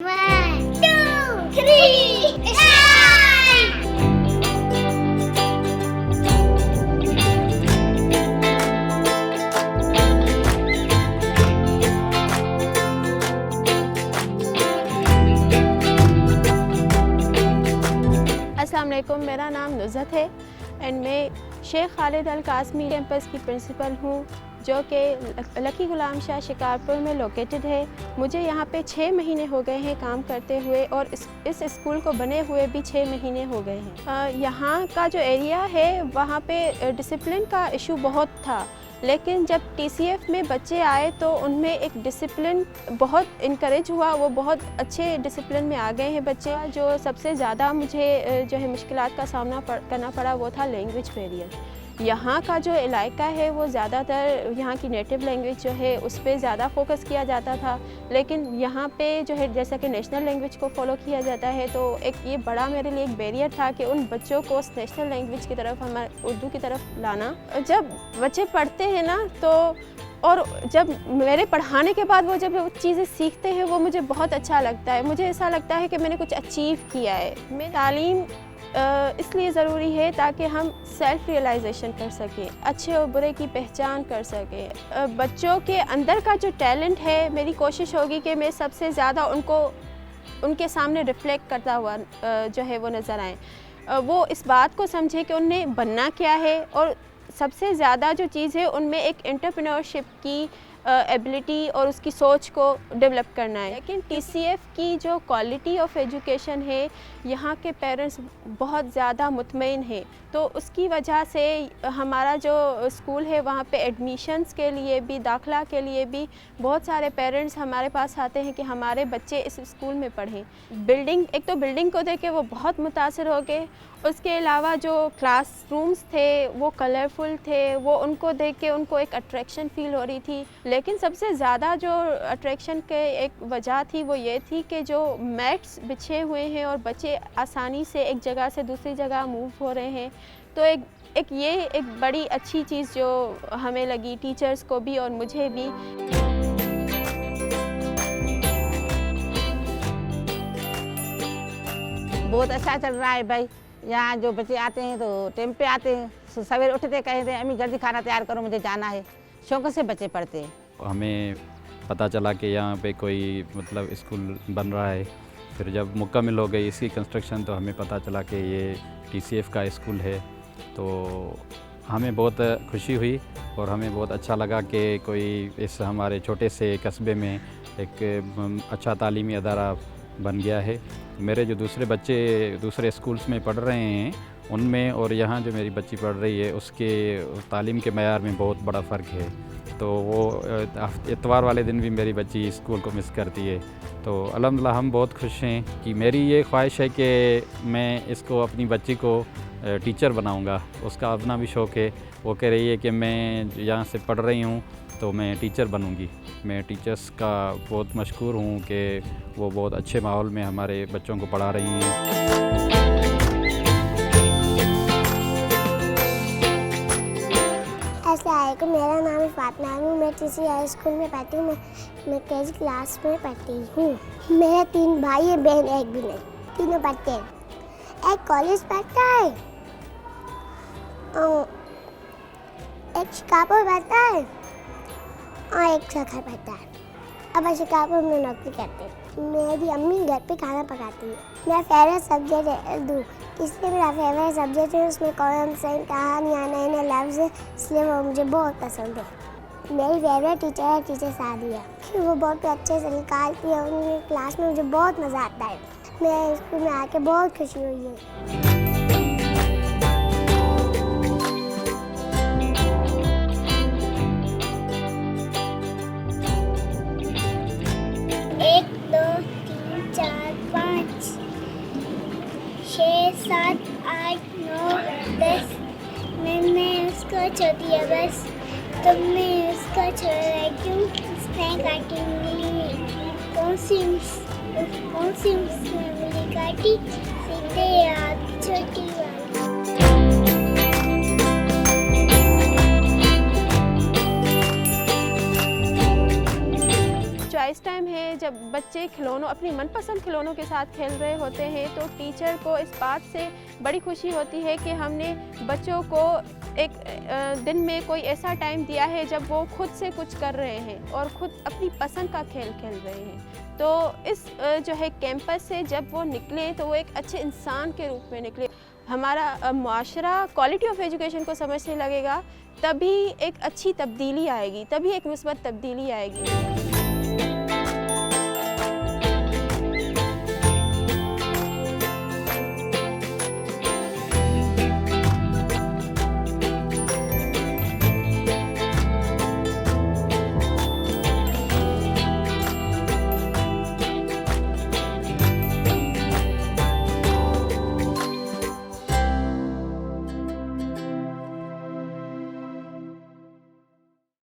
1, 2, 3, start! अस्सलाम वालेकुम, मेरा नाम नुज़हत है एंड मैं शेख खालिद अल कासमी कैंपस की प्रिंसिपल हूँ जो कि लकी गुलाम शाह शिकारपुर में लोकेटेड है। मुझे यहाँ पे 6 महीने हो गए हैं काम करते हुए और इस स्कूल को बने हुए भी 6 महीने हो गए हैं। यहाँ का जो एरिया है वहाँ पे डिसिप्लिन का इशू बहुत था, लेकिन जब टीसीएफ में बच्चे आए तो उनमें एक डिसिप्लिन बहुत इनकरेज हुआ, वो बहुत अच्छे डिसिप्लिन में आ गए हैं बच्चे। जो सबसे ज़्यादा मुझे जो है मुश्किलात का सामना करना पड़ा वो था लैंग्वेज बैरियर। यहाँ का जो इलाका है वो ज़्यादातर यहाँ की नेटिव लैंग्वेज जो है उस पर ज़्यादा फोकस किया जाता था, लेकिन यहाँ पे जो है जैसा कि नेशनल लैंग्वेज को फॉलो किया जाता है, तो एक ये बड़ा मेरे लिए एक बैरियर था कि उन बच्चों को उस नेशनल लैंग्वेज की तरफ, हमारे उर्दू की तरफ लाना। जब बच्चे पढ़ते हैं ना तो और जब मेरे पढ़ाने के बाद वो जब वो चीज़ें सीखते हैं वो मुझे बहुत अच्छा लगता है। मुझे ऐसा लगता है कि मैंने कुछ अचीव किया है। मैं तालीम इसलिए ज़रूरी है ताकि हम सेल्फ़ रियलाइजेशन कर सकें, अच्छे और बुरे की पहचान कर सकें। बच्चों के अंदर का जो टैलेंट है, मेरी कोशिश होगी कि मैं सबसे ज़्यादा उनके सामने रिफ्लेक्ट करता हुआ जो है वो नज़र आएँ। वो इस बात को समझे कि उन्हें बनना क्या है, और सबसे ज़्यादा जो चीज़ है उनमें एक एंटरप्रेन्योरशिप की एबिलिटी और उसकी सोच को डेवलप करना है। लेकिन टीसीएफ की जो क्वालिटी ऑफ एजुकेशन है, यहाँ के पेरेंट्स बहुत ज़्यादा मुतमईन हैं, तो उसकी वजह से हमारा जो स्कूल है वहाँ पे एडमिशन्स के लिए भी, दाखिला के लिए भी बहुत सारे पेरेंट्स हमारे पास आते हैं कि हमारे बच्चे इस स्कूल में पढ़ें। एक तो बिल्डिंग को देख के वो बहुत मुतासिर हो गए, उसके अलावा जो क्लासरूम्स थे वो कलरफुल थे, वो उनको देख के उनको एक अट्रैक्शन फ़ील हो रही थी। लेकिन सबसे ज़्यादा जो अट्रैक्शन के एक वजह थी वो ये थी कि जो मैट्स बिछे हुए हैं और बच्चे आसानी से एक जगह से दूसरी जगह मूव हो रहे हैं, तो ये एक बड़ी अच्छी चीज़ जो हमें लगी, टीचर्स को भी और मुझे भी। बहुत अच्छा चल रहा है भाई। यहाँ जो बच्चे आते हैं तो टाइम पे आते हैं, सवेरे उठते कहते हैं अम्मी जल्दी खाना तैयार करो, मुझे जाना है। शौक से बच्चे पढ़ते हैं। हमें पता चला कि यहाँ पे कोई मतलब स्कूल बन रहा है, फिर जब मुकम्मल हो गई इसकी कंस्ट्रक्शन तो हमें पता चला कि ये टीसीएफ का स्कूल है, तो हमें बहुत खुशी हुई और हमें बहुत अच्छा लगा कि कोई इस हमारे छोटे से कस्बे में एक अच्छा तालीमी अदारा बन गया है। मेरे जो दूसरे बच्चे दूसरे स्कूल्स में पढ़ रहे हैं उनमें और यहाँ जो मेरी बच्ची पढ़ रही है उसके तालीम के मयार में बहुत बड़ा फ़र्क है, तो वो इतवार वाले दिन भी मेरी बच्ची स्कूल को मिस करती है। तो अल्हम्दुलिल्लाह हम बहुत खुश हैं कि मेरी ये ख्वाहिश है कि मैं इसको अपनी बच्ची को टीचर बनाऊंगा। उसका अपना भी शौक़ है, वो कह रही है कि मैं यहाँ से पढ़ रही हूँ तो मैं टीचर बनूंगी। मैं टीचर्स का बहुत मशकूर हूँ कि वो बहुत अच्छे माहौल में हमारे बच्चों को पढ़ा रही हैं। अस्सलामुअलैकुम, मेरा नाम है फातिमा हूँ। मैं टीसी हाई स्कूल में पढ़ती हूँ। मैं केजी क्लास में पढ़ती हूँ। मेरे 3 भाई हैं, बहन एक भी नहीं, तीनों पढ़ते हैं। एक कॉलेज पढ़ता है और एक शिकारपुर पढ़ता है और एक सखर पढ़ता है। अब शिकारपुर में नौकरी करते हैं। मेरी अम्मी घर पे खाना पकाती है। मेरा फेवरेट सब्जेक्ट है उर्दू, इसलिए मेरा फेवरेट सब्जेक्ट है। उसमें कॉलम साइंस, कहानियाँ, नए नए लफ्ज़, इसलिए वो मुझे बहुत पसंद है। मेरी फेवरेट टीचर है टीचर सादिया, वो बहुत अच्छे से निकालती है। उनकी क्लास में मुझे बहुत मज़ा आता है। मैं स्कूल में आके बहुत खुशी हुई है। एक, दो, तीन, चार, 5, 6, 7, 8, 9, 10। मैंने उसको छोड़ दिया बस, तो मैं उसको छोड़ रही हूँ। उसने काटी उंगली, कौन सी उंगली काटी? सीधे हाथ, छोटी वाली। सरप्राइज़ टाइम है जब बच्चे खिलौनों अपनी मनपसंद खिलौनों के साथ खेल रहे होते हैं, तो टीचर को इस बात से बड़ी खुशी होती है कि हमने बच्चों को एक दिन में कोई ऐसा टाइम दिया है जब वो खुद से कुछ कर रहे हैं और खुद अपनी पसंद का खेल खेल रहे हैं। तो इस जो है कैंपस से जब वो निकले तो वो एक अच्छे इंसान के रूप में निकले। हमारा मुआशरा क्वालिटी ऑफ एजुकेशन को समझने लगेगा, तभी एक अच्छी तब्दीली आएगी, तभी एक मुस्बत तब्दीली आएगी।